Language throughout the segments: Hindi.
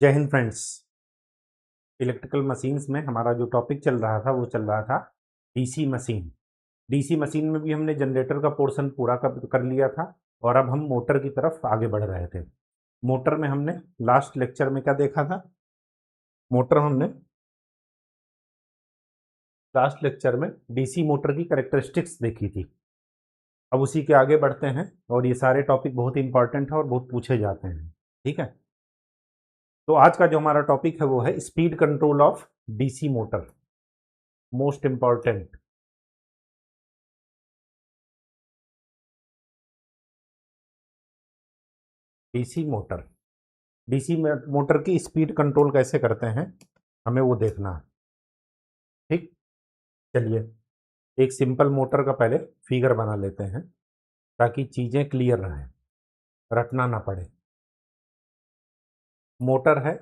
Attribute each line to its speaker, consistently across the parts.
Speaker 1: जय हिंद फ्रेंड्स। इलेक्ट्रिकल मशीन्स में हमारा जो टॉपिक चल रहा था वो चल रहा था डीसी मशीन। डीसी मशीन में भी हमने जनरेटर का पोर्शन पूरा कर लिया था और अब हम मोटर की तरफ आगे बढ़ रहे थे। मोटर में हमने लास्ट लेक्चर में क्या देखा था? मोटर हमने लास्ट लेक्चर में डीसी मोटर की कैरेक्टरिस्टिक्स देखी थी। अब उसी के आगे बढ़ते हैं और ये सारे टॉपिक बहुत इंपॉर्टेंट है और बहुत पूछे जाते हैं। ठीक है, तो आज का जो हमारा टॉपिक है वो है speed control of DC motor, most important. DC motor, DC motor की स्पीड कंट्रोल कैसे करते हैं हमें वो देखना है। ठीक, चलिए एक सिंपल मोटर का पहले फिगर बना लेते हैं ताकि चीज़ें क्लियर रहें, रटना ना पड़े। मोटर है,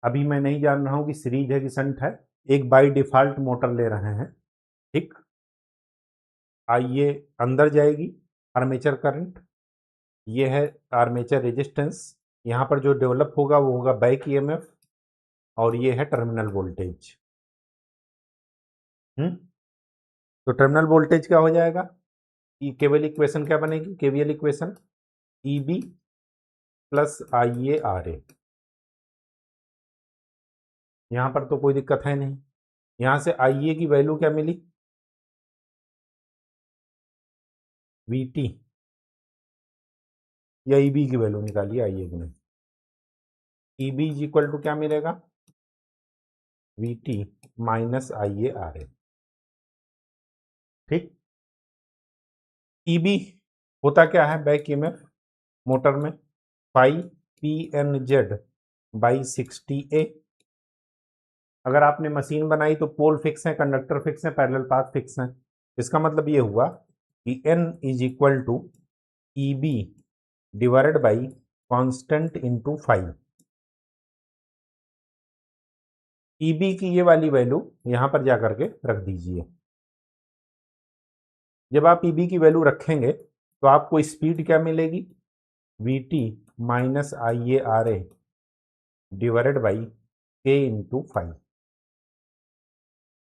Speaker 1: अभी मैं नहीं जान रहा हूँ कि सीरीज है कि शंट है। एक बाई डिफ़ॉल्ट मोटर ले रहे हैं। ठीक, आइए अंदर जाएगी आर्मेचर करंट, ये है आर्मेचर रेजिस्टेंस। यहाँ पर जो डेवलप होगा वो होगा बैक ईएमएफ और ये है टर्मिनल वोल्टेज। तो टर्मिनल वोल्टेज क्या हो जाएगा? केवल इक्वेशन क्या बनेगी? KVL equation E B plus I A R A. यहाँ पर तो कोई दिक्कत है नहीं। यहाँ से आई ए की वैल्यू क्या मिली? वी टी, या ई बी की वैल्यू निकालिए, आई ए की नहीं। E B is equal to क्या मिलेगा? V T minus I A R A. ठीक, ई बी होता क्या है बैक ईएमएफ मोटर में? Five P N Z by 60 A. अगर आपने मशीन बनाई तो पोल फिक्स है, कंडक्टर फिक्स है, पैरेलल पाथ फिक्स है। इसका मतलब ये हुआ कि N is equal to E B divided by constant into 5। E B की ये वाली वैल्यू यहां पर जाकर के रख दीजिए। जब आप ई बी की वैल्यू रखेंगे तो आपको स्पीड क्या मिलेगी? We T minus I A R A divided by के इंटू 5।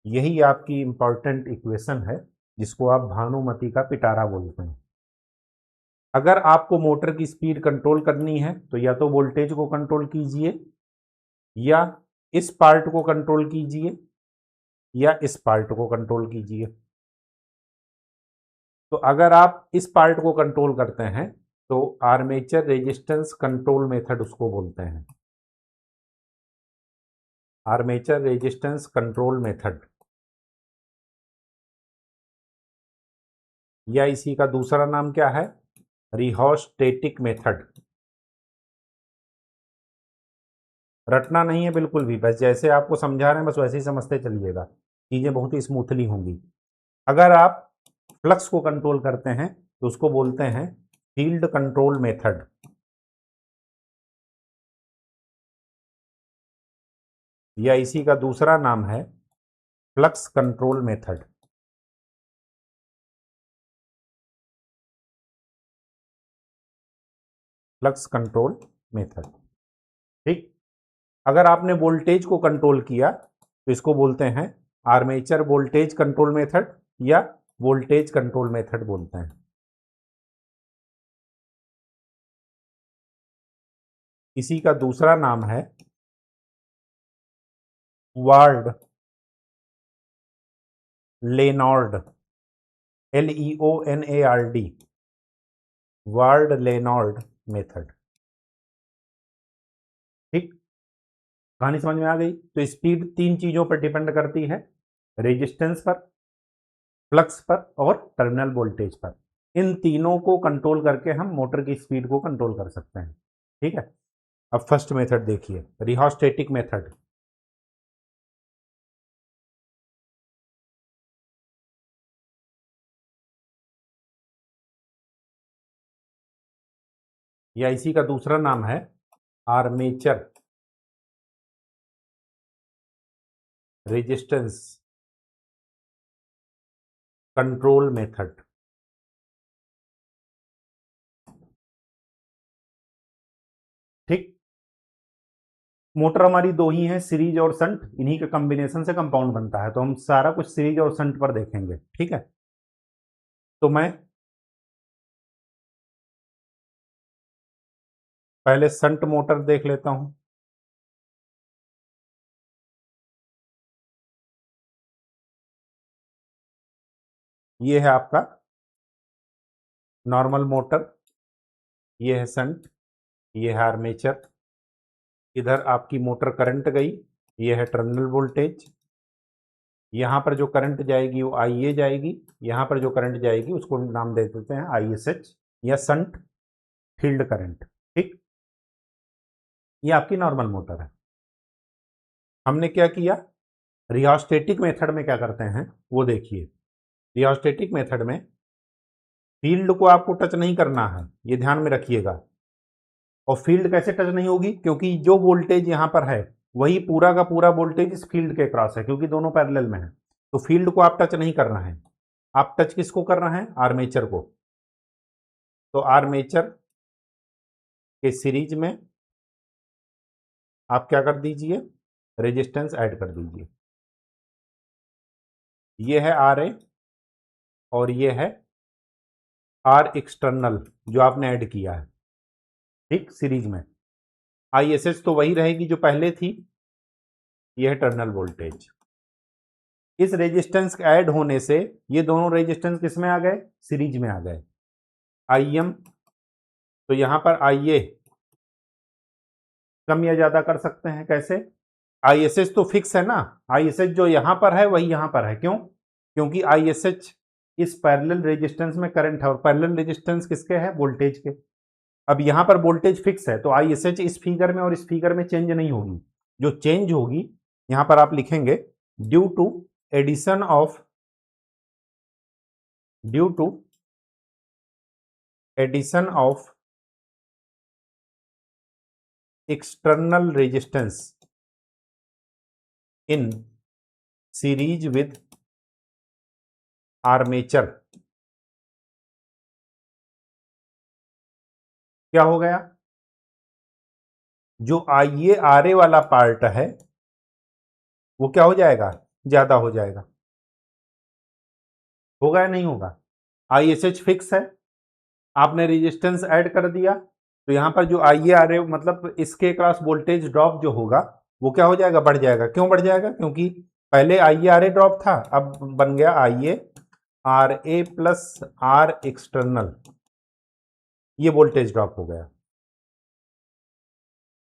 Speaker 1: यही आपकी इंपॉर्टेंट इक्वेशन है जिसको आप भानुमति का पिटारा बोलते हैं। अगर आपको मोटर की स्पीड कंट्रोल करनी है तो या तो वोल्टेज को कंट्रोल कीजिए, या इस पार्ट को कंट्रोल कीजिए, या इस पार्ट को कंट्रोल कीजिए। तो अगर आप इस पार्ट को कंट्रोल करते हैं तो आर्मेचर रेजिस्टेंस कंट्रोल मेथड उसको बोलते हैं, आर्मेचर रेजिस्टेंस कंट्रोल मेथड, या इसी का दूसरा नाम क्या है? रिहोस्टेटिक मेथड। रटना नहीं है बिल्कुल भी, बस जैसे आपको समझा रहे हैं बस वैसे ही समझते चलिएगा, चीज़ें बहुत ही स्मूथली होंगी। अगर आप फ्लक्स को कंट्रोल करते हैं तो उसको बोलते हैं फील्ड कंट्रोल मेथड, या इसी का दूसरा नाम है flux control method. Flux control method. ठीक, अगर आपने वोल्टेज को कंट्रोल किया तो इसको बोलते हैं आर्मेचर वोल्टेज कंट्रोल मेथड, या वोल्टेज कंट्रोल मेथड बोलते हैं। इसी का दूसरा नाम है ward Leonard, LEONARD, ward Leonard method. ठीक, कहानी समझ में आ गई? तो स्पीड तीन चीजों पर डिपेंड करती है, रेजिस्टेंस पर, फ्लक्स पर और टर्मिनल वोल्टेज पर। इन तीनों को कंट्रोल करके हम मोटर की स्पीड को कंट्रोल कर सकते हैं। ठीक है, अब फर्स्ट मेथड देखिए, रिहोस्टेटिक मेथड। या इसी का दूसरा नाम है आर्मेचर रेजिस्टेंस कंट्रोल मेथड। ठीक, मोटर हमारी दो ही हैं, सीरीज और शंट, इन्हीं के कॉम्बिनेशन से कंपाउंड बनता है, तो हम सारा कुछ सीरीज और शंट पर देखेंगे, ठीक है। तो मैं पहले शंट मोटर देख लेता हूं। ये है आपका नॉर्मल मोटर, ये है शंट, ये है आर्मेचर। इधर आपकी मोटर करंट गई, ये है टर्मिनल वोल्टेज। यहां पर जो करंट जाएगी वो IA जाएगी, यहां पर जो करंट जाएगी उसको नाम दे देते हैं ISH या शंट फील्ड करंट, ठीक। ये आपकी नॉर्मल मोटर है। हमने क्या किया, रियोस्टेटिक मेथड में क्या करते हैं वो देखिए। रियोस्टेटिक मेथड में फील्ड को आपको टच नहीं करना है, ये ध्यान में रखिएगा। और फील्ड कैसे टच नहीं होगी, क्योंकि जो वोल्टेज यहां पर है वही पूरा का पूरा वोल्टेज इस फील्ड के क्रॉस है, क्योंकि दोनों पैरेलल में है। तो फील्ड को आप टच नहीं करना है, आप टच किसको करना है, आर्मेचर को। तो आर्मेचर के सीरीज में आप क्या कर दीजिए, रेजिस्टेंस ऐड कर दीजिए। ये है RA और ये है R एक्सटर्नल जो आपने ऐड किया है, ठीक, सीरीज में। ISH तो वही रहेगी जो पहले थी, यह है टर्मिनल वोल्टेज। इस रेजिस्टेंस ऐड होने से ये दोनों रेजिस्टेंस किस में आ गए, सीरीज में आ गए। IM, तो यहां पर IA कम या ज्यादा कर सकते हैं, कैसे, ISH तो फिक्स है ना, ISH जो यहां पर है वही यहां पर है, क्यों, क्योंकि ISH इस पैरेलल रेजिस्टेंस में करंट है, और पैरेलल रेजिस्टेंस किसके है, वोल्टेज के। अब यहां पर वोल्टेज फिक्स है, तो ISH इस फिगर में और इस फिगर में चेंज नहीं होगी। जो चेंज होगी यहां पर आप लिखेंगे due to addition of, due to addition of external resistance in series with armature. क्या हो गया, जो IA वाला पार्ट है वो क्या हो जाएगा, ज्यादा हो जाएगा। होगा या नहीं होगा, ISH फिक्स है, आपने रेजिस्टेंस ऐड कर दिया, तो यहां पर जो IA मतलब इसके क्रॉस वोल्टेज ड्रॉप जो होगा वो क्या हो जाएगा, बढ़ जाएगा। क्यों बढ़ जाएगा, क्योंकि पहले IA ड्रॉप था, अब बन गया IARA प्लस R एक्सटर्नल, ये वोल्टेज ड्रॉप हो गया।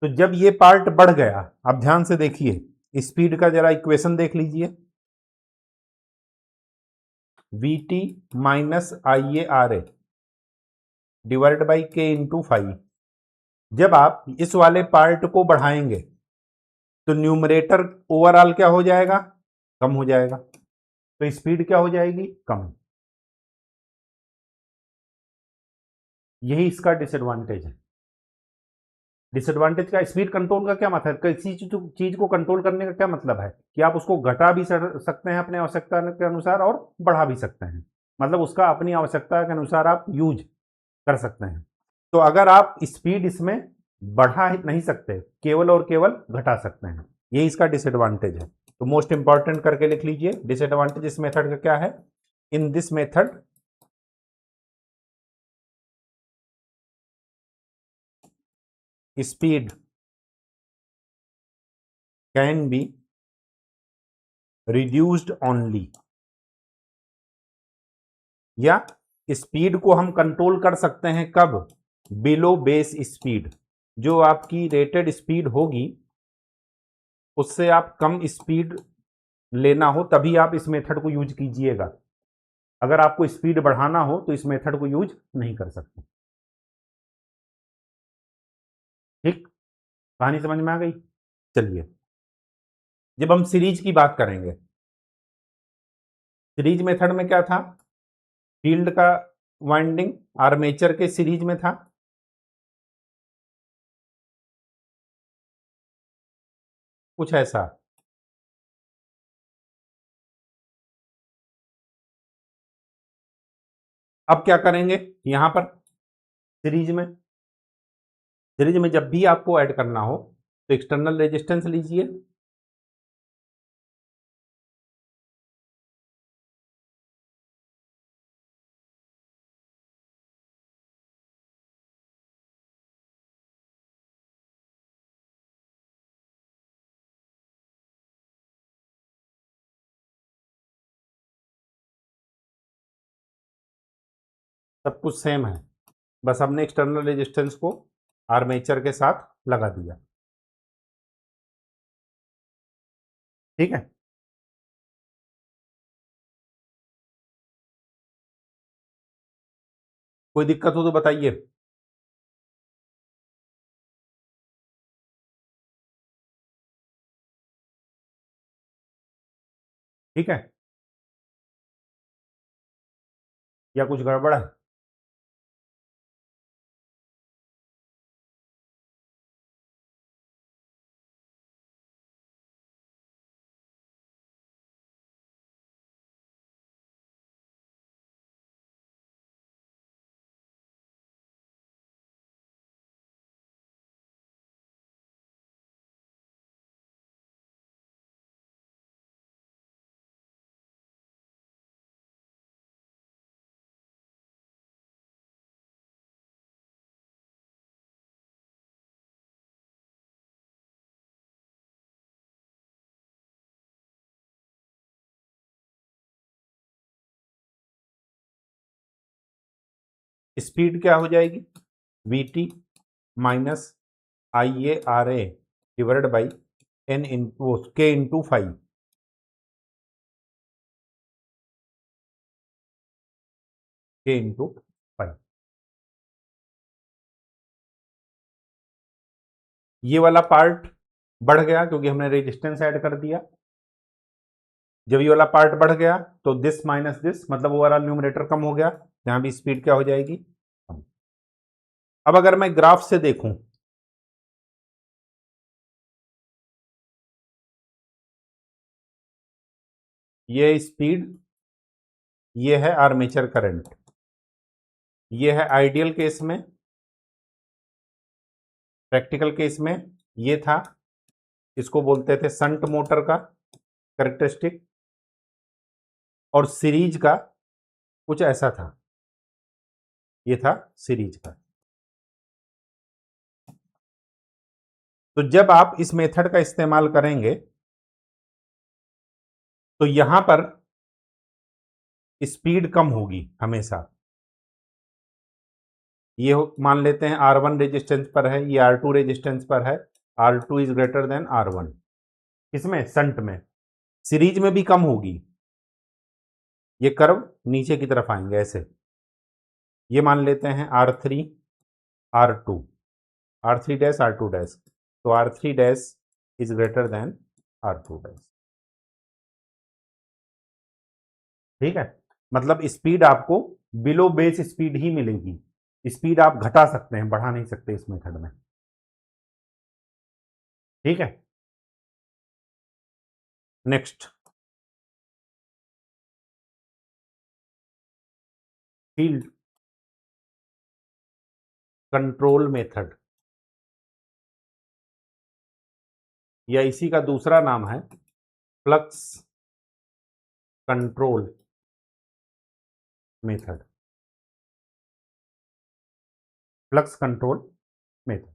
Speaker 1: तो जब ये पार्ट बढ़ गया, अब ध्यान से देखिए, स्पीड का जरा इक्वेशन देख लीजिए, VT minus IARA divide by K into 5। जब आप इस वाले पार्ट को बढ़ाएंगे तो न्यूमरेटर ओवरऑल क्या हो जाएगा, कम हो जाएगा, तो स्पीड क्या हो जाएगी, कम। यही इसका डिसएडवांटेज है। डिसएडवांटेज का, स्पीड कंट्रोल का क्या मतलब, किसी चीज को कंट्रोल करने का क्या मतलब है कि आप उसको घटा भी सकते हैं अपने आवश्यकता के अनुसार और बढ़ा भी सकते हैं, मतलब उसका अपनी आवश्यकता के अनुसार आप यूज कर सकते हैं। तो अगर आप स्पीड इसमें बढ़ा नहीं सकते, केवल और केवल घटा सकते हैं, यही इसका डिसएडवांटेज है। तो मोस्ट इंपॉर्टेंट करके लिख लीजिए, डिसएडवांटेज इस मेथड का क्या है, in this method speed can be reduced only, या स्पीड को हम कंट्रोल कर सकते हैं कब, बिलो बेस स्पीड। जो आपकी रेटेड स्पीड होगी उससे आप कम स्पीड लेना हो तभी आप इस मेथड को यूज कीजिएगा। अगर आपको स्पीड बढ़ाना हो तो इस मेथड को यूज नहीं कर सकते, ठीक। कहानी समझ में आ गई। चलिए, जब हम सीरीज की बात करेंगे, सीरीज मेथड में क्या था, फील्ड का वाइंडिंग आर्मेचर के सीरीज में था, कुछ ऐसा। अब क्या करेंगे, यहां पर सीरीज में, सीरीज में जब भी आपको ऐड करना हो तो एक्सटर्नल रेजिस्टेंस लीजिए, सब कुछ सेम है, बस हमने एक्सटर्नल रेजिस्टेंस को आर्मेचर के साथ लगा दिया। ठीक है, कोई दिक्कत हो तो बताइए। ठीक है, या कुछ गड़बड़ है? स्पीड क्या हो जाएगी? V T minus I A R A divide by N into K into 5। K into 5, ये वाला पार्ट बढ़ गया क्योंकि हमने रेजिस्टेंस ऐड कर दिया। जब ये वाला पार्ट बढ़ गया तो दिस माइनस दिस, मतलब ओवरऑल न्यूमरेटर कम हो गया, यहां भी स्पीड क्या हो जाएगी? कम। अब अगर मैं ग्राफ से देखूं, ये स्पीड, ये है आर्मेचर करंट, ये है आइडियल केस में, प्रैक्टिकल केस में ये था, इसको बोलते थे संट मोटर का कैरेक्टरिस्टिक, और सीरीज का कुछ ऐसा था, ये था सीरीज का। तो जब आप इस मेथड का इस्तेमाल करेंगे तो यहां पर स्पीड कम होगी हमेशा। ये मान लेते हैं R1 रेजिस्टेंस पर है, ये R2 रेजिस्टेंस पर है, R2 is greater than R1, इसमें संट में। सीरीज में भी कम होगी, ये कर्व नीचे की तरफ आएंगे ऐसे। ये मान लेते हैं R3 R2, R3 dash R2 dash, तो R3 dash is greater than R2 dash. ठीक है, मतलब स्पीड आपको बिलो बेस स्पीड ही मिलेगी, स्पीड आप घटा सकते हैं, बढ़ा नहीं सकते इस मेथड में। ठीक है, नेक्स्ट, फील्ड कंट्रोल मेथड, या इसी का दूसरा नाम है flux control method. Flux control method,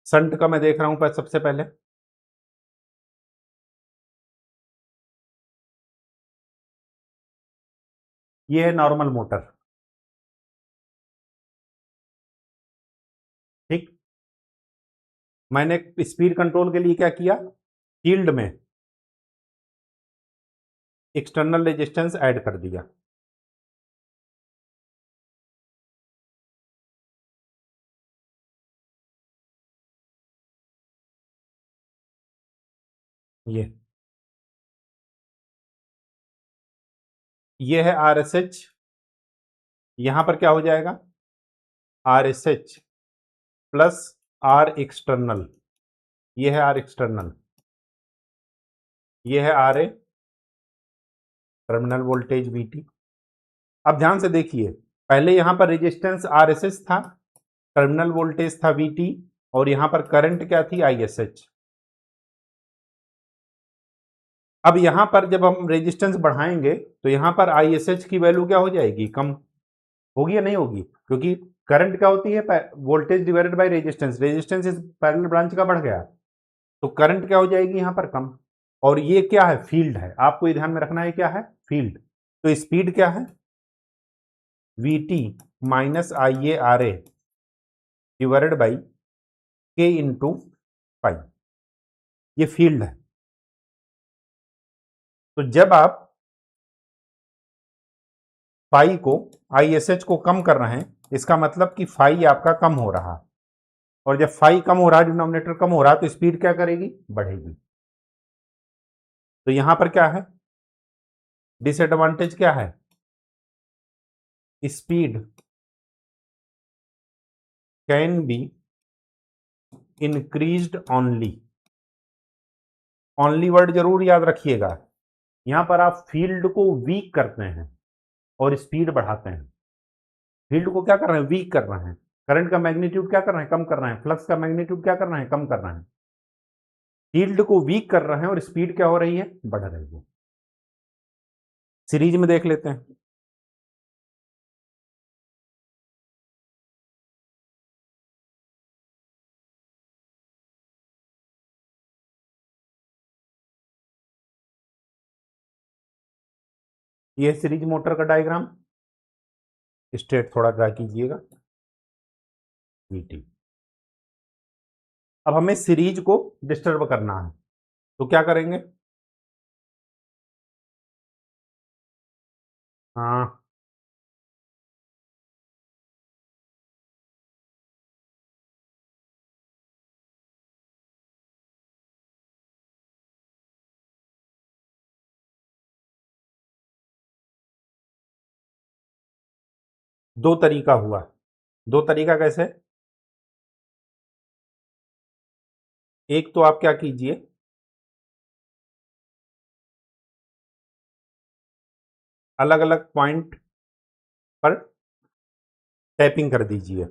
Speaker 1: shunt का मैं देख रहा हूं पर सबसे पहले, ये है नॉर्मल मोटर। ठीक, मैंने स्पीड कंट्रोल के लिए क्या किया, फील्ड में एक्सटर्नल रेजिस्टेंस ऐड कर दिया। ये है RSH, यहां पर क्या हो जाएगा, RSH प्लस R एक्सटर्नल, ये है R एक्सटर्नल, ये है RA टर्मिनल वोल्टेज VT। अब ध्यान से देखिए, पहले यहां पर रेजिस्टेंस RSS था, टर्मिनल वोल्टेज था VT, और यहां पर करंट क्या थी, ISH। अब यहां पर जब हम रेजिस्टेंस बढ़ाएंगे तो यहां पर ISH की वैल्यू क्या हो जाएगी, कम होगी या नहीं होगी, क्योंकि करंट क्या होती है, voltage divided by resistance, resistance इस पैरेलल ब्रांच का बढ़ गया तो करंट क्या हो जाएगी यहां पर, कम। और ये क्या है, फील्ड है, आपको ये ध्यान में रखना है, क्या है, फील्ड। तो स्पीड क्या है, VT minus IARA divided by K into pi, ये फील्ड है। तो जब आप फाई को, ISH को कम कर रहे हैं, इसका मतलब कि फाई आपका कम हो रहा है, और जब फाई कम हो रहा है, डिनोमिनेटर कम हो रहा है, तो स्पीड क्या करेगी, बढ़ेगी। तो यहां पर क्या है, डिसएडवांटेज क्या है, speed can be increased only, only word जरूर याद रखिएगा। यहां पर आप फील्ड को वीक करते हैं और स्पीड बढ़ाते हैं। फील्ड को क्या कर रहे हैं, वीक कर रहे हैं, करंट का मैग्नीट्यूड क्या कर रहे हैं, कम कर रहे हैं, फ्लक्स का मैग्नीट्यूड क्या कर रहे हैं, कम कर रहे हैं। फील्ड को वीक कर रहे हैं और स्पीड क्या हो रही है, बढ़ रही है। सीरीज में देख लेते हैं। ये सीरीज मोटर का डायग्राम, स्ट्रेट थोड़ा ड्रा कीजिएगा, VT। अब हमें सीरीज को डिस्टर्ब करना है, तो क्या करेंगे, हाँ, दो तरीका हुआ। दो तरीका कैसे, एक तो आप क्या कीजिए, अलग अलग पॉइंट पर टैपिंग कर दीजिए।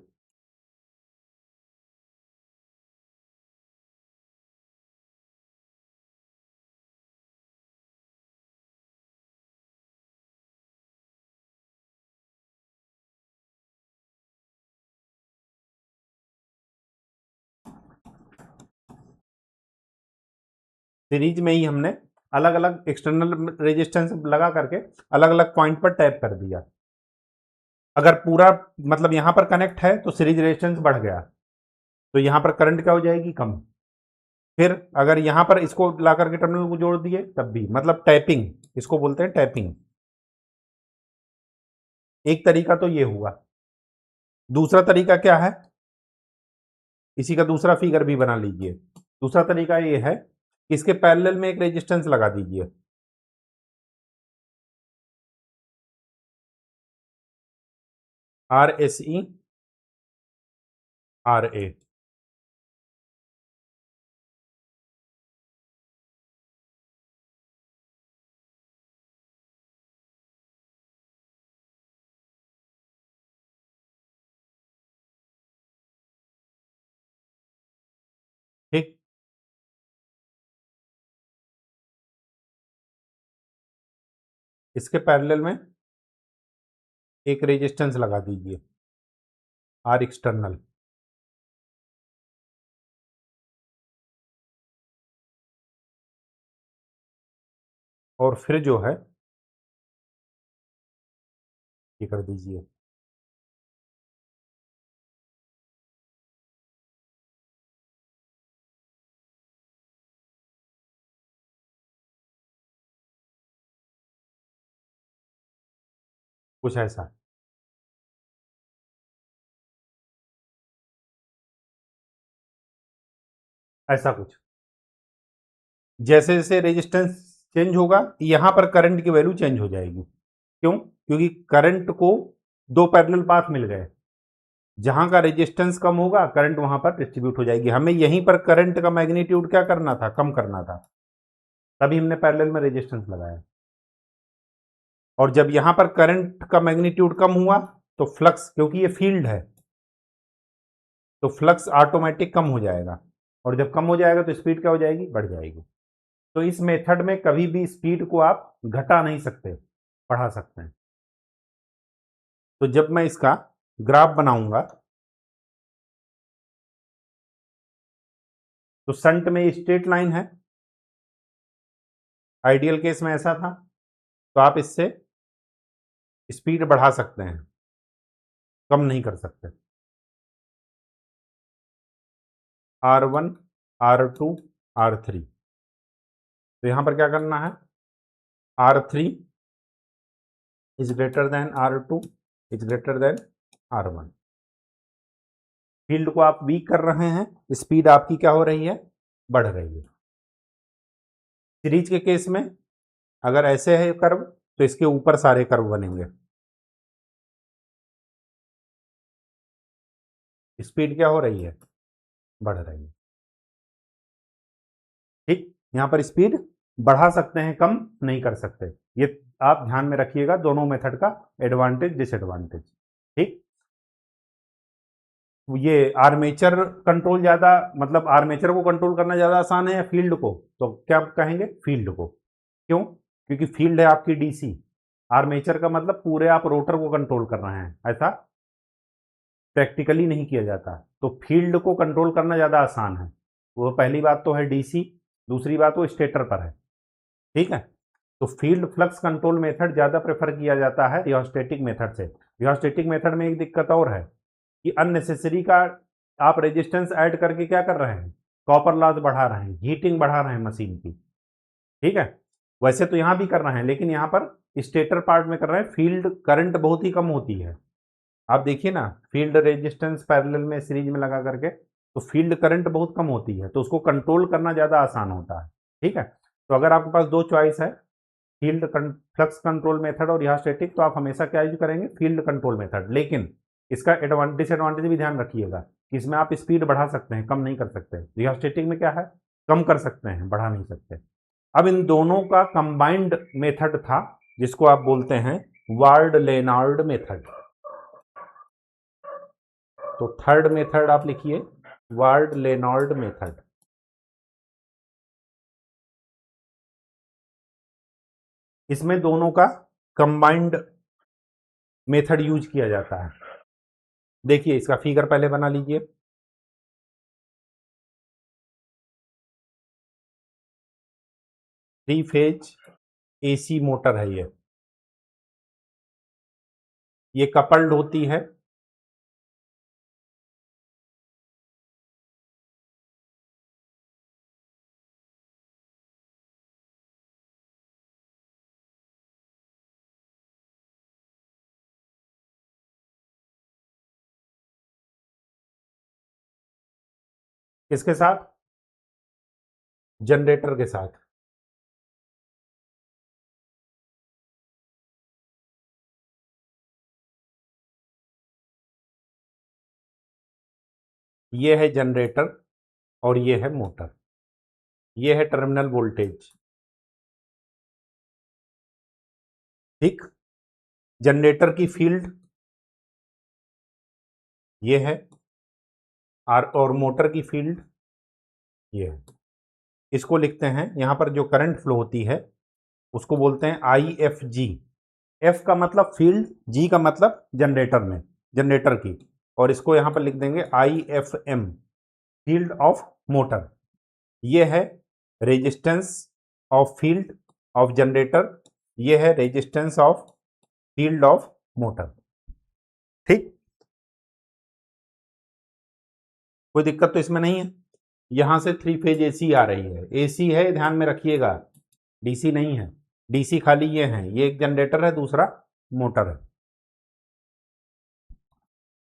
Speaker 1: सीरीज में ही हमने अलग अलग एक्सटर्नल रेजिस्टेंस लगा करके अलग अलग पॉइंट पर टैप कर दिया। अगर पूरा मतलब यहां पर कनेक्ट है तो सीरीज रेजिस्टेंस बढ़ गया, तो यहां पर करंट क्या हो जाएगी, कम। फिर अगर यहां पर इसको ला करके टर्मिनल को जोड़ दिए तब भी, मतलब टैपिंग, इसको बोलते हैं टैपिंग। एक तरीका तो ये हुआ। दूसरा तरीका क्या है, इसी का दूसरा फिगर भी बना लीजिए। दूसरा तरीका ये है, इसके पैरेलल में एक रेजिस्टेंस लगा दीजिए, RSE RA। ठीक, इसके पैरेलल में एक रेजिस्टेंस लगा दीजिए, R एक्सटर्नल। और फिर जो है ये कर दीजिए, कुछ ऐसा। ऐसा कुछ, जैसे जैसे रेजिस्टेंस चेंज होगा यहां पर करंट की वैल्यू चेंज हो जाएगी। क्यों, क्योंकि करंट को दो पैरेलल पाथ मिल गए, जहां का रेजिस्टेंस कम होगा करंट वहां पर डिस्ट्रीब्यूट हो जाएगी। हमें यहीं पर करंट का मैग्नीट्यूड क्या करना था, कम करना था, तभी हमने पैरेलल में रेजिस्टेंस लगाया। और जब यहां पर करंट का मैग्नीट्यूड कम हुआ तो फ्लक्स, क्योंकि ये फील्ड है तो फ्लक्स ऑटोमेटिक कम हो जाएगा, और जब कम हो जाएगा तो स्पीड क्या हो जाएगी, बढ़ जाएगी। तो इस मेथड में कभी भी स्पीड को आप घटा नहीं सकते, बढ़ा सकते हैं। तो जब मैं इसका ग्राफ बनाऊंगा तो संट में स्ट्रेट लाइन है, आइडियल केस में ऐसा था, तो आप इससे स्पीड बढ़ा सकते हैं, कम नहीं कर सकते। R1 R2 R3, तो यहां पर क्या करना है, R3 is greater than R2 is greater than R1। Field को आप वीक कर रहे हैं, स्पीड आपकी क्या हो रही है, बढ़ रही है। सीरीज के केस में अगर ऐसे है कर्व तो इसके ऊपर सारे कर्व बनेंगे, स्पीड क्या हो रही है, बढ़ रही है। ठीक, यहां पर स्पीड बढ़ा सकते हैं, कम नहीं कर सकते। ये आप ध्यान में रखिएगा, दोनों मेथड का एडवांटेज डिसएडवांटेज। ठीक, ये आर्मेचर कंट्रोल ज्यादा, मतलब आर्मेचर को कंट्रोल करना ज्यादा आसान है या फील्ड को, तो क्या कहेंगे, फील्ड को। क्यों, क्योंकि फील्ड है आपकी डीसी, आर्मेचर का मतलब पूरे आप रोटर को कंट्रोल कर रहे हैं, ऐसा प्रैक्टिकली नहीं किया जाता। तो फील्ड को कंट्रोल करना ज़्यादा आसान है, वो पहली बात तो है डीसी, दूसरी बात वो स्टेटर पर है। ठीक है, तो फील्ड फ्लक्स कंट्रोल मेथड ज़्यादा प्रेफर किया जाता है रियोस्टेटिक मेथड से। रियोस्टेटिक मेथड में एक दिक्कत और है कि अननेसेसरी का आप रेजिस्टेंस ऐड करके क्या कर रहे हैं, कॉपर लॉस बढ़ा रहे हैं, हीटिंग बढ़ा रहे हैं मशीन की। ठीक है, वैसे तो यहाँ भी कर रहे हैं, लेकिन यहाँ पर स्टेटर पार्ट में कर रहे हैं, फील्ड करंट बहुत ही कम होती है। आप देखिए ना, फील्ड रेजिस्टेंस पैरेलल में सीरीज में लगा करके, तो फील्ड करंट बहुत कम होती है, तो उसको कंट्रोल करना ज़्यादा आसान होता है। ठीक है, तो अगर आपके पास दो चॉइस है, फील्ड फ्लक्स कंट्रोल मेथड और रियोस्टेटिक, तो आप हमेशा क्या यूज करेंगे, फील्ड कंट्रोल मेथड। लेकिन इसका डिसएडवांटेज भी ध्यान रखिएगा कि इसमें आप स्पीड बढ़ा सकते हैं, कम नहीं कर सकते। रियोस्टेटिक में क्या है, कम कर सकते हैं, बढ़ा नहीं सकते। अब इन दोनों का कंबाइंड मेथड था जिसको आप बोलते हैं वार्ड लेनार्ड मेथड। तो थर्ड मेथड आप लिखिए, वार्ड लेनार्ड मेथड। इसमें दोनों का कंबाइंड मेथड यूज किया जाता है। देखिए इसका फिगर पहले बना लीजिए। थ्री फेज एसी मोटर है ये कपल्ड होती है। किसके साथ, जनरेटर के साथ। ये है जनरेटर और ये है मोटर, ये है टर्मिनल वोल्टेज। ठीक, जनरेटर की फील्ड ये है, और मोटर की फील्ड ये है। इसको लिखते हैं, यहां पर जो करंट फ्लो होती है उसको बोलते हैं आई एफ जी। एफ का मतलब फील्ड, जी का मतलब जनरेटर में, जनरेटर की, और इसको यहां पर लिख देंगे I F M, field of motor. ये है resistance of field of generator, ये है resistance of field of motor. ठीक, कोई दिक्कत तो इसमें नहीं है। यहां से थ्री फेज एसी आ रही है, एसी है ध्यान में रखिएगा, डीसी नहीं है। डीसी खाली ये है, ये एक जनरेटर है, दूसरा मोटर है।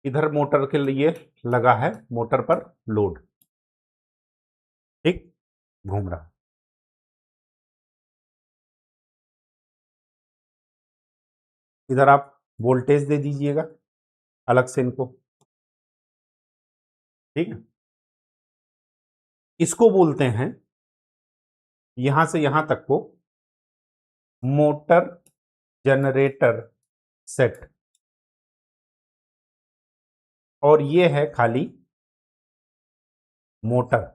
Speaker 1: इधर मोटर के लिए लगा है, मोटर पर लोड। ठीक, घूम रहा। इधर आप वोल्टेज दे दीजिएगा अलग से इनको। ठीक है, इसको बोलते हैं, यहां से यहां तक को मोटर जनरेटर सेट। और ये है खाली मोटर।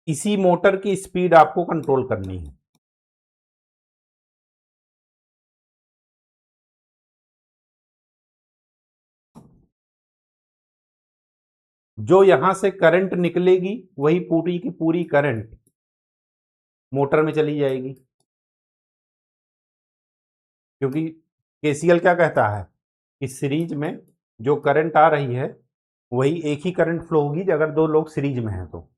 Speaker 1: इसी मोटर की स्पीड आपको कंट्रोल करनी है। जो यहां से करंट निकलेगी वही पूरी की पूरी करंट मोटर में चली जाएगी, क्योंकि केसीएल क्या कहता है कि सीरीज में जो करंट आ रही है वही एक ही करंट फ्लो होगी अगर दो लोग सीरीज में हैं। तो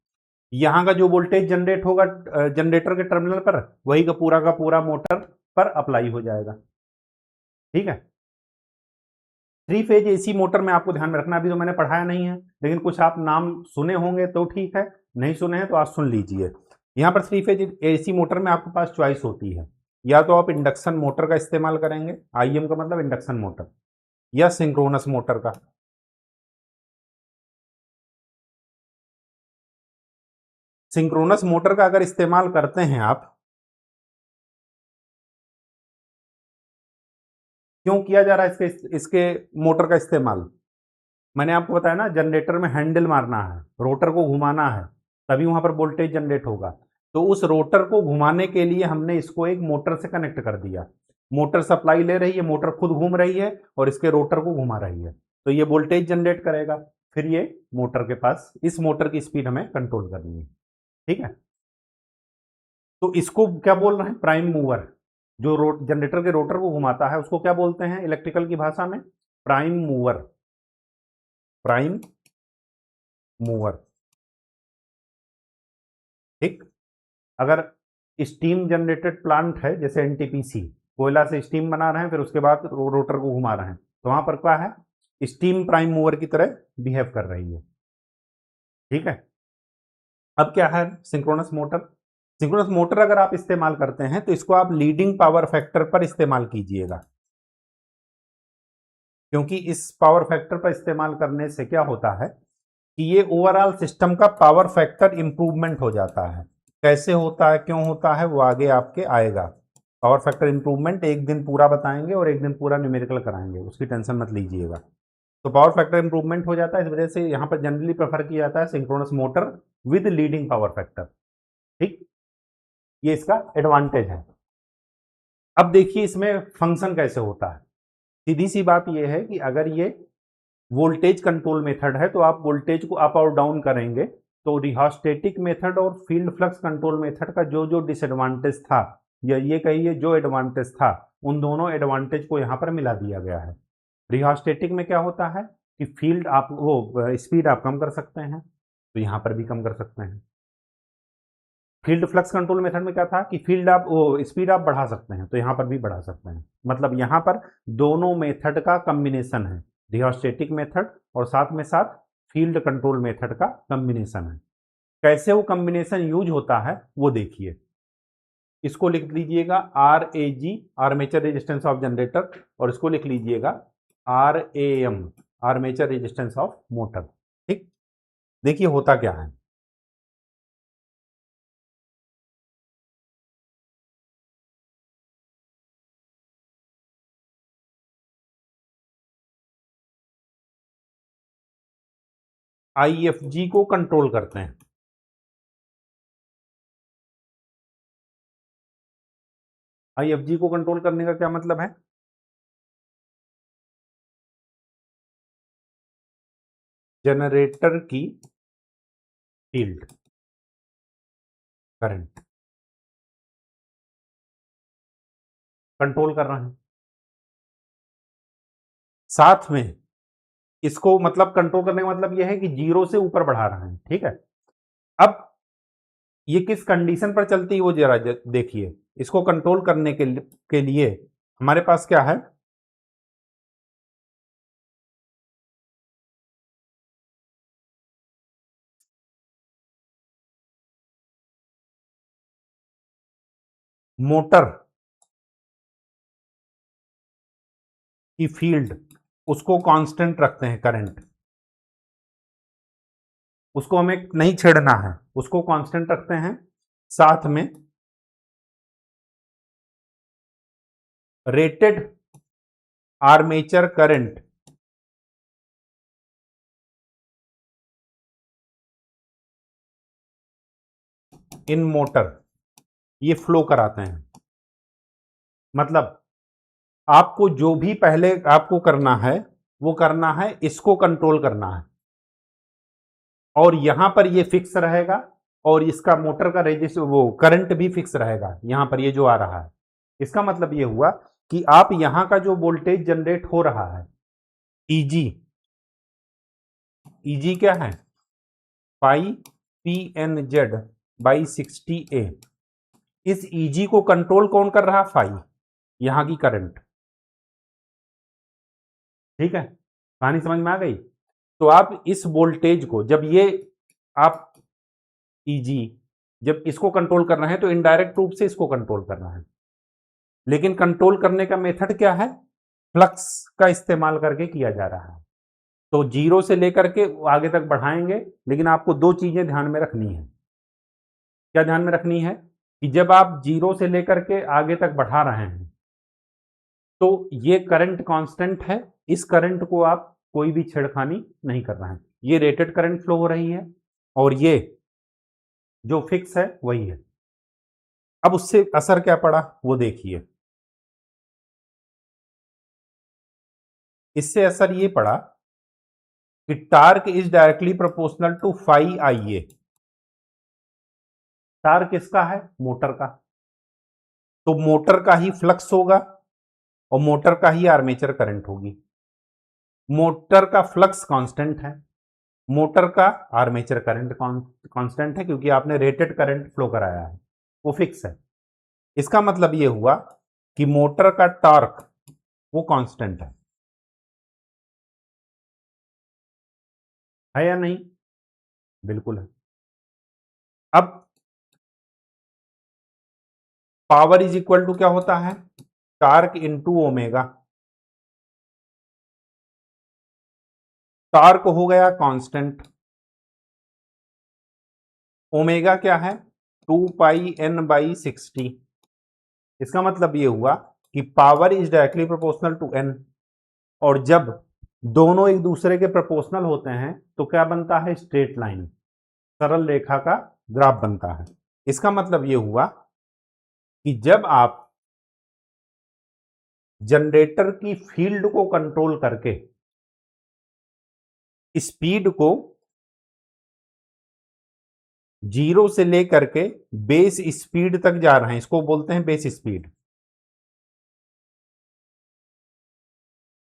Speaker 1: यहाँ का जो वोल्टेज जनरेट होगा जनरेटर के टर्मिनल पर, वही का पूरा मोटर पर अप्लाई हो जाएगा। ठीक है। थ्री फेज एसी मोटर में आपको ध्यान में रखना, अभी तो मैंने पढ़ाया नहीं है, लेकिन कुछ आप नाम सुने होंगे तो ठीक है, नहीं सुने हैं तो आप सुन लीजिए। यहाँ पर थ्री फेज एसी मोटर में आपके पास चॉइस होती है, या तो आप इंडक्शन मोटर का इस्तेमाल करेंगे, आईएम का मतलब इंडक्शन मोटर, या सिंक्रोनस मोटर का। सिंक्रोनस मोटर का अगर इस्तेमाल करते हैं आप, क्यों किया जा रहा है इसके इसके मोटर का इस्तेमाल? मैंने आपको बताया ना, जनरेटर में हैंडल मारना है, रोटर को घुमाना है, तभी वहां पर वोल्टेज जनरेट होगा। तो उस रोटर को घुमाने के लिए हमने इसको एक मोटर से कनेक्ट कर दिया। मोटर सप्लाई ले रही है, मोटर खुद घूम रही है और इसके रोटर को घुमा रही है, तो ये वोल्टेज जनरेट करेगा। फिर ये मोटर के पास, इस मोटर की स्पीड हमें कंट्रोल करनी है। ठीक है। तो इसको क्या बोल रहे हैं? Prime mover. जो जनरेटर के रोटर को घुमाता है उसको क्या बोलते हैं इलेक्ट्रिकल की भाषा में? Prime mover. Prime mover. ठीक। अगर स्टीम जनरेटेड प्लांट है जैसे एनटीपीसी, कोयला से स्टीम बना रहे हैं फिर उसके बाद रोटर को घुमा रहे हैं, तो वहां पर क्या है? स्टीम प्राइम मूवर की तरह बिहेव कर रही है। ठीक है। अब क्या है सिंक्रोनस मोटर? सिंक्रोनस मोटर अगर आप इस्तेमाल करते हैं तो इसको आप लीडिंग पावर फैक्टर पर इस्तेमाल कीजिएगा, क्योंकि इस पावर फैक्टर पर इस्तेमाल करने से क्या होता है कि ये ओवरऑल सिस्टम का पावर फैक्टर इंप्रूवमेंट हो जाता है। कैसे होता है, क्यों होता है, वो आगे आपके आएगा। पावर फैक्टर इंप्रूवमेंट एक दिन पूरा बताएंगे और एक दिन पूरा न्यूमेरिकल कराएंगे, उसकी टेंशन मत लीजिएगा। तो पावर फैक्टर इंप्रूवमेंट हो जाता है, इस वजह से यहाँ पर जनरली प्रेफर किया जाता है synchronous motor with leading power factor. ठीक। ये इसका एडवांटेज है। अब देखिए इसमें फंक्शन कैसे होता है। सीधी सी बात यह है कि अगर ये वोल्टेज कंट्रोल मेथड है तो आप वोल्टेज को अप और डाउन करेंगे, तो रिहास्टेटिक मेथड और फील्ड फ्लक्स कंट्रोल मेथड का जो जो डिसएडवांटेज था, या ये कहिए जो एडवांटेज था, उन दोनों एडवांटेज को यहाँ पर मिला दिया गया है। रिहास्टेटिक में क्या होता है कि फील्ड आप वो स्पीड आप कम कर सकते हैं, तो यहाँ पर भी कम कर सकते हैं। फील्ड फ्लक्स कंट्रोल मेथड में क्या था कि फील्ड आप वो स्पीड आप बढ़ा सकते हैं, तो यहाँ पर भी बढ़ा सकते हैं। मतलब यहाँ पर दोनों मेथड का कम्बिनेशन है, रिहास्टेटिक मेथड और साथ में साथ फील्ड कंट्रोल मेथड का कम्बिनेशन है। कैसे वो कम्बिनेशन यूज होता है वो देखिए। इसको लिख लीजिएगा R A G, armature resistance of generator, और इसको लिख लीजिएगा R A M, armature resistance of motor. ठीक। देखिए होता क्या है। आईएफजी को कंट्रोल करते हैं। आईएफजी को कंट्रोल करने का क्या मतलब है? जनरेटर की फील्ड करंट कंट्रोल कर रहे हैं, साथ में इसको मतलब कंट्रोल करने का मतलब यह है कि जीरो से ऊपर बढ़ा रहे हैं। ठीक है। अब ये किस कंडीशन पर चलती है वो जरा देखिए। इसको कंट्रोल करने के लिए हमारे पास क्या है? मोटर की फील्ड, उसको कांस्टेंट रखते हैं करंट, उसको हमें नहीं छेड़ना है, उसको कांस्टेंट रखते हैं। साथ में rated armature current in motor, ये फ्लो कराते हैं। मतलब आपको जो भी पहले आपको करना है वो करना है, इसको कंट्रोल करना है, और यहां पर ये फिक्स रहेगा, और इसका मोटर का रेजिस्टेंस वो करंट भी फिक्स रहेगा यहां पर, ये जो आ रहा है। इसका मतलब ये हुआ कि आप यहां का जो वोल्टेज जनरेट हो रहा है ईजी, ईजी क्या है, pi P N Z by 60A, इस ईजी को कंट्रोल कौन कर रहा, फाई, यहां की करंट। ठीक है, कहानी समझ में आ गई। तो आप इस वोल्टेज को जब ये आप ईजी जब इसको कंट्रोल करना है तो इनडायरेक्ट रूप से इसको कंट्रोल करना है, लेकिन कंट्रोल करने का मेथड क्या है, फ्लक्स का इस्तेमाल करके किया जा रहा है। तो जीरो से लेकर के आगे तक बढ़ाएंगे, लेकिन आपको दो चीजें ध्यान में रखनी है। क्या ध्यान में रखनी है कि जब आप जीरो से लेकर के आगे तक बढ़ा रहे हैं तो ये करंट कांस्टेंट है, इस करंट को आप कोई भी छेड़खानी नहीं कर रहे हैं, ये रेटेड करंट फ्लो हो रही है, और ये जो फिक्स है वही है। अब उससे असर क्या पड़ा वो देखिए। इससे असर ये पड़ा कि torque is directly proportional to phi I A. Torque किसका है, मोटर का, तो मोटर का ही फ्लक्स होगा और मोटर का ही आर्मेचर करंट होगी। मोटर का फ्लक्स कांस्टेंट है, मोटर का आर्मेचर करंट कांस्टेंट है, क्योंकि आपने रेटेड करंट फ्लो कराया है, वो फिक्स है। इसका मतलब ये हुआ कि मोटर का टॉर्क वो कांस्टेंट है या नहीं, बिल्कुल है। अब पावर इज इक्वल टू क्या होता है, टॉर्क इनटू ओमेगा। टॉर्क हो गया कांस्टेंट, ओमेगा क्या है, 2πn/60। इसका मतलब ये हुआ कि power is directly proportional to N, और जब दोनों एक दूसरे के प्रोपोर्शनल होते हैं तो क्या बनता है, स्ट्रेट लाइन, सरल रेखा का ग्राफ बनता है। इसका मतलब ये हुआ कि जब आप जनरेटर की फील्ड को कंट्रोल करके स्पीड को जीरो से लेकर के बेस स्पीड तक जा रहे हैं, इसको बोलते हैं बेस स्पीड,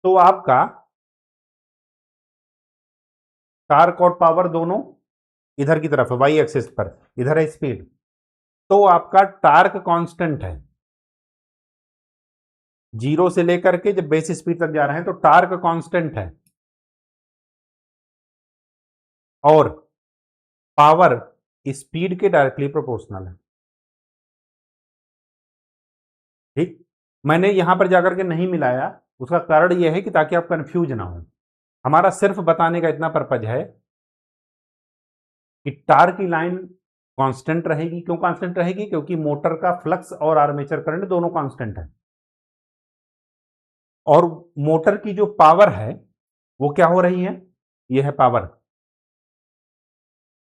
Speaker 1: तो आपका टार्क और पावर दोनों इधर की तरफ है, वाई एक्सिस पर, इधर है स्पीड, तो आपका टार्क कांस्टेंट है। जीरो से लेकर के जब बेस स्पीड तक जा रहे हैं तो टार्क कांस्टेंट है, और पावर स्पीड के डायरेक्टली प्रोपोर्शनल है। ठीक, मैंने यहां पर जाकर के नहीं मिलाया, उसका कारण यह है कि ताकि आप कंफ्यूज ना हो। हमारा सिर्फ बताने का इतना पर्पज है कि टार की लाइन कांस्टेंट रहेगी। क्यों कांस्टेंट रहेगी, क्योंकि मोटर का फ्लक्स और आर्मेचर करंट दोनों कांस्टेंट है, और मोटर की जो पावर है वो क्या हो रही है, ये है पावर,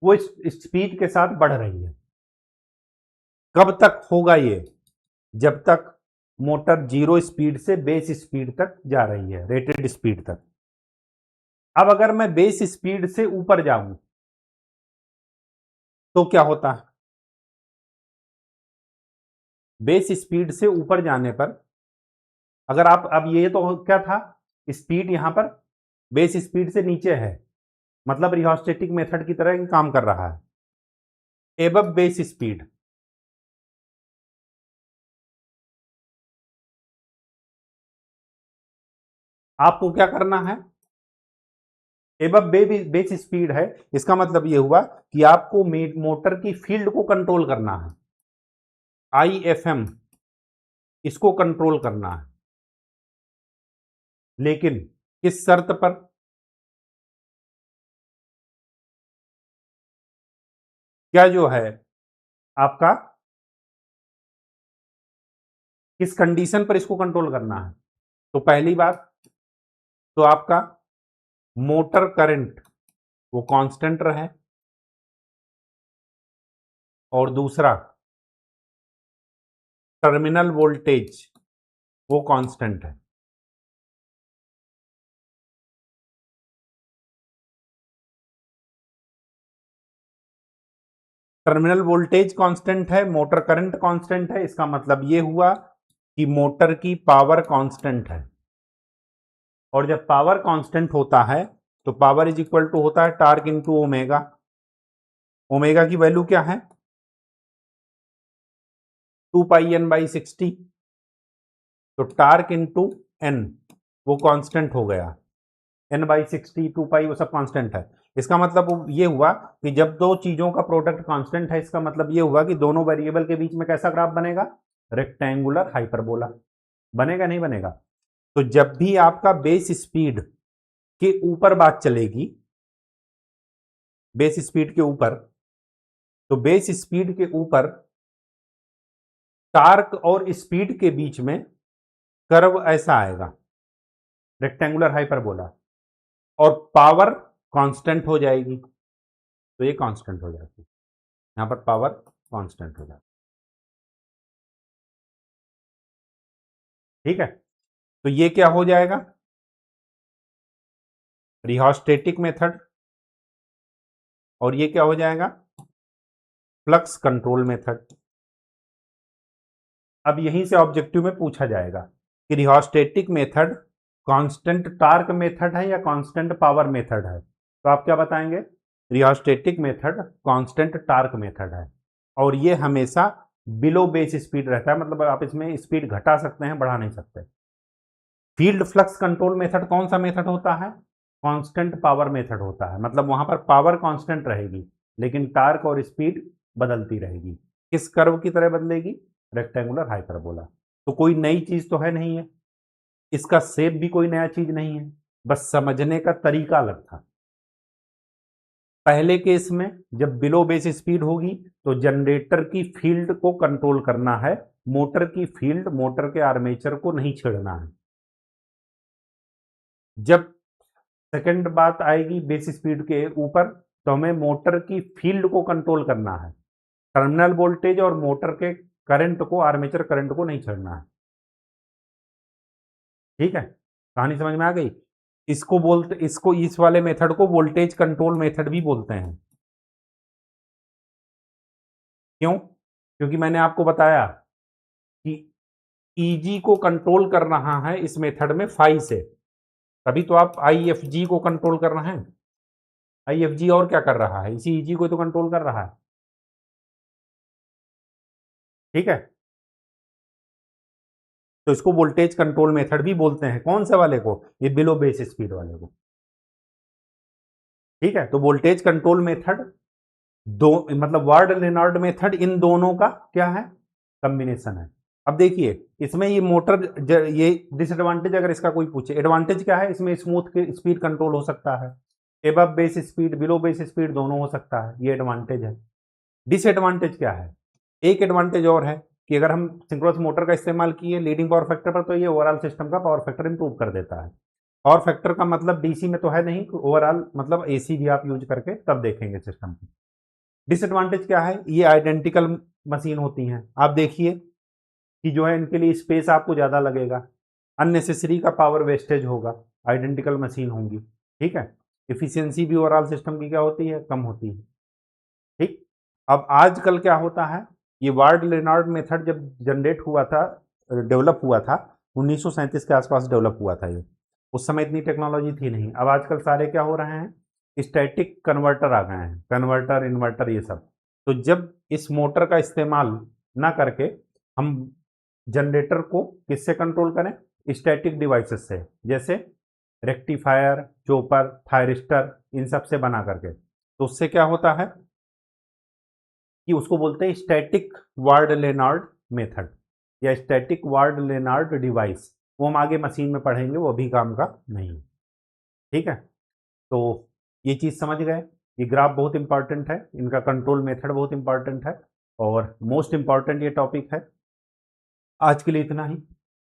Speaker 1: वो इस स्पीड के साथ बढ़ रही है। कब तक होगा ये, जब तक मोटर जीरो स्पीड से बेस स्पीड तक जा रही है, रेटेड स्पीड तक। अब अगर मैं बेस स्पीड से ऊपर जाऊं तो क्या होता है, बेस स्पीड से ऊपर जाने पर अगर आप, अब ये तो क्या था, स्पीड यहां पर बेस स्पीड से नीचे है, मतलब रिहोस्टेटिक मेथड की तरह काम कर रहा है, एबव बेस स्पीड। आपको क्या करना है, एबव बेस स्पीड है, इसका मतलब यह हुआ कि आपको मोटर की फील्ड को कंट्रोल करना है, IFM, इसको कंट्रोल करना है, लेकिन किस शर्त पर, क्या जो है आपका, किस कंडीशन पर इसको कंट्रोल करना है। तो पहली बात तो आपका मोटर करंट वो कांस्टेंट रहे, और दूसरा टर्मिनल वोल्टेज वो कांस्टेंट है। टर्मिनल वोल्टेज कांस्टेंट है, मोटर करंट कांस्टेंट है, इसका मतलब ये हुआ कि मोटर की पावर कांस्टेंट है। और जब पावर कांस्टेंट होता है तो पावर इज इक्वल टू होता है टार्क इनटू ओमेगा। ओमेगा की वैल्यू क्या है? 2πn/60। तो टार्क इनटू एन वो कांस्टेंट हो गया, n/60 2π वो सब कांस्टेंट है। इसका मतलब ये हुआ कि जब दो चीजों का प्रोडक्ट कांस्टेंट है, इसका मतलब ये हुआ कि दोनों वेरिएबल के बीच में कैसा ग्राफ बनेगा? Rectangular hyperbola. बनेगा नहीं बनेगा? तो जब भी आपका बेस स्पीड के ऊपर बात चलेगी, बेस स्पीड के ऊपर, तो बेस स्पीड के ऊपर टार्क और स्पीड के बीच में कर्व ऐसा आएगा, रेक्टेंगुलर हाइपरबोला, और पावर कांस्टेंट हो जाएगी। तो ये कांस्टेंट हो जाती है, यहां पर पावर कांस्टेंट हो जाती है। ठीक है, तो ये क्या हो जाएगा? रिहोस्टेटिक मेथड। और ये क्या हो जाएगा? Flux control method. अब यहीं से ऑब्जेक्टिव में पूछा जाएगा कि रिहोस्टेटिक मेथड कांस्टेंट टार्क मेथड है या कांस्टेंट पावर मेथड है। तो आप क्या बताएंगे? रिहोस्टेटिक मेथड कांस्टेंट टार्क मेथड है, और ये हमेशा बिलो बेस स्पीड रहता है, मतलब आप इसमें स्पीड घटा सकते हैं, बढ़ा नहीं सकते। फील्ड फ्लक्स कंट्रोल मेथड कौन सा मेथड होता है? कांस्टेंट पावर मेथड होता है, मतलब वहां पर पावर कांस्टेंट रहेगी लेकिन टार्क और स्पीड बदलती रहेगी। किस कर्व की तरह बदलेगी? Rectangular hyperbola. तो कोई नई चीज तो है नहीं है, इसका शेप भी कोई नया चीज नहीं है, बस समझने का तरीका अलग था। पहले केस में जब बिलो बेस स्पीड होगी तो जनरेटर की फील्ड को कंट्रोल करना है, मोटर की फील्ड मोटर के आर्मेचर को नहीं छेड़ना है। जब सेकंड बात आएगी बेस स्पीड के ऊपर, तो हमें मोटर की फील्ड को कंट्रोल करना है, टर्मिनल वोल्टेज और मोटर के करंट को, आर्मेचर करंट को नहीं छेड़ना है। ठीक है, कहानी समझ में आ गई? इसको बोलते, इसको, इस वाले मेथड को वोल्टेज कंट्रोल मेथड भी बोलते हैं। क्यों? क्योंकि मैंने आपको बताया कि ईजी को कंट्रोल कर रहा है इस मेथड में फाई से, तभी तो आप आईएफजी को कंट्रोल कर रहे हैं। आईएफजी और क्या कर रहा है? इसी ईजी को तो कंट्रोल कर रहा है। ठीक है, तो इसको वोल्टेज कंट्रोल मेथड भी बोलते हैं। कौन से वाले को? ये बिलो बेस स्पीड वाले को। ठीक है, तो वोल्टेज कंट्रोल मेथड दो, मतलब वार्ड लेनार्ड मेथड, इन दोनों का क्या है? कॉम्बिनेशन है। अब देखिए इसमें ये मोटर, ये डिसएडवांटेज अगर इसका कोई पूछे, एडवांटेज क्या है? इसमें स्मूथ स्पीड कंट्रोल हो सकता है, above base speed below base speed दोनों हो सकता है, ये एडवांटेज है। डिसएडवांटेज क्या है? एक एडवांटेज और है कि अगर हम सिंक्रोनस मोटर का इस्तेमाल किए लीडिंग पावर फैक्टर पर, तो ये ओवरऑल सिस्टम का पावर फैक्टर इंप्रूव कर देता है। पावर फैक्टर का मतलब डीसी में तो है नहीं, ओवरऑल मतलब एसी भी आप यूज करके तब देखेंगे सिस्टम की। डिसएडवांटेज क्या है? ये आइडेंटिकल मशीन होती हैं, आप देखिए कि जो है इनके लिए स्पेस आपको ज़्यादा लगेगा, अननेसेसरी का पावर वेस्टेज होगा, आइडेंटिकल मशीन होंगी। ठीक है, इफिशियंसी भी ओवरऑल सिस्टम की क्या होती है? कम होती है। ठीक, अब आजकल क्या होता है, ये वार्ड लेनार्ड मेथड जब जनरेट हुआ था, डेवलप हुआ था, 1937 के आसपास डेवलप हुआ था ये। उस समय इतनी टेक्नोलॉजी थी नहीं। अब आजकल सारे क्या हो रहे हैं? स्टैटिक कन्वर्टर आ गए हैं, कन्वर्टर इन्वर्टर ये सब। तो जब इस मोटर का इस्तेमाल ना करके हम जनरेटर को किससे कंट्रोल करें? स्टैटिक डिवाइसेस से, जैसे रेक्टिफायर, चोपर, थायरिस्टर, इन सब से बना करके, तो उससे क्या होता है कि उसको बोलते हैं स्टैटिक वार्ड लेनार्ड मेथड या स्टैटिक वार्ड लेनार्ड डिवाइस। वो हम आगे मशीन में पढ़ेंगे, वो अभी काम का नहीं है। ठीक है, तो ये चीज़ समझ गए। ये ग्राफ बहुत इंपॉर्टेंट है, इनका कंट्रोल मेथड बहुत इंपॉर्टेंट है, और मोस्ट इंपॉर्टेंट ये टॉपिक है। आज के लिए इतना ही।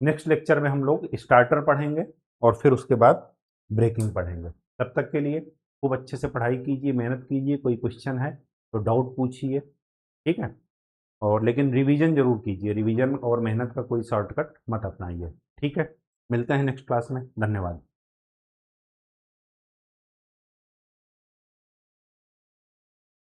Speaker 1: नेक्स्ट लेक्चर में हम लोग स्टार्टर पढ़ेंगे और फिर उसके बाद ब्रेकिंग पढ़ेंगे। तब तक के लिए खूब अच्छे से पढ़ाई कीजिए, मेहनत कीजिए। कोई क्वेश्चन है तो डाउट पूछिए। ठीक है। और लेकिन रिवीजन जरूर कीजिए, रिवीजन और मेहनत का कोई शॉर्टकट मत अपनाइए। ठीक है, मिलते हैं नेक्स्ट क्लास में, धन्यवाद।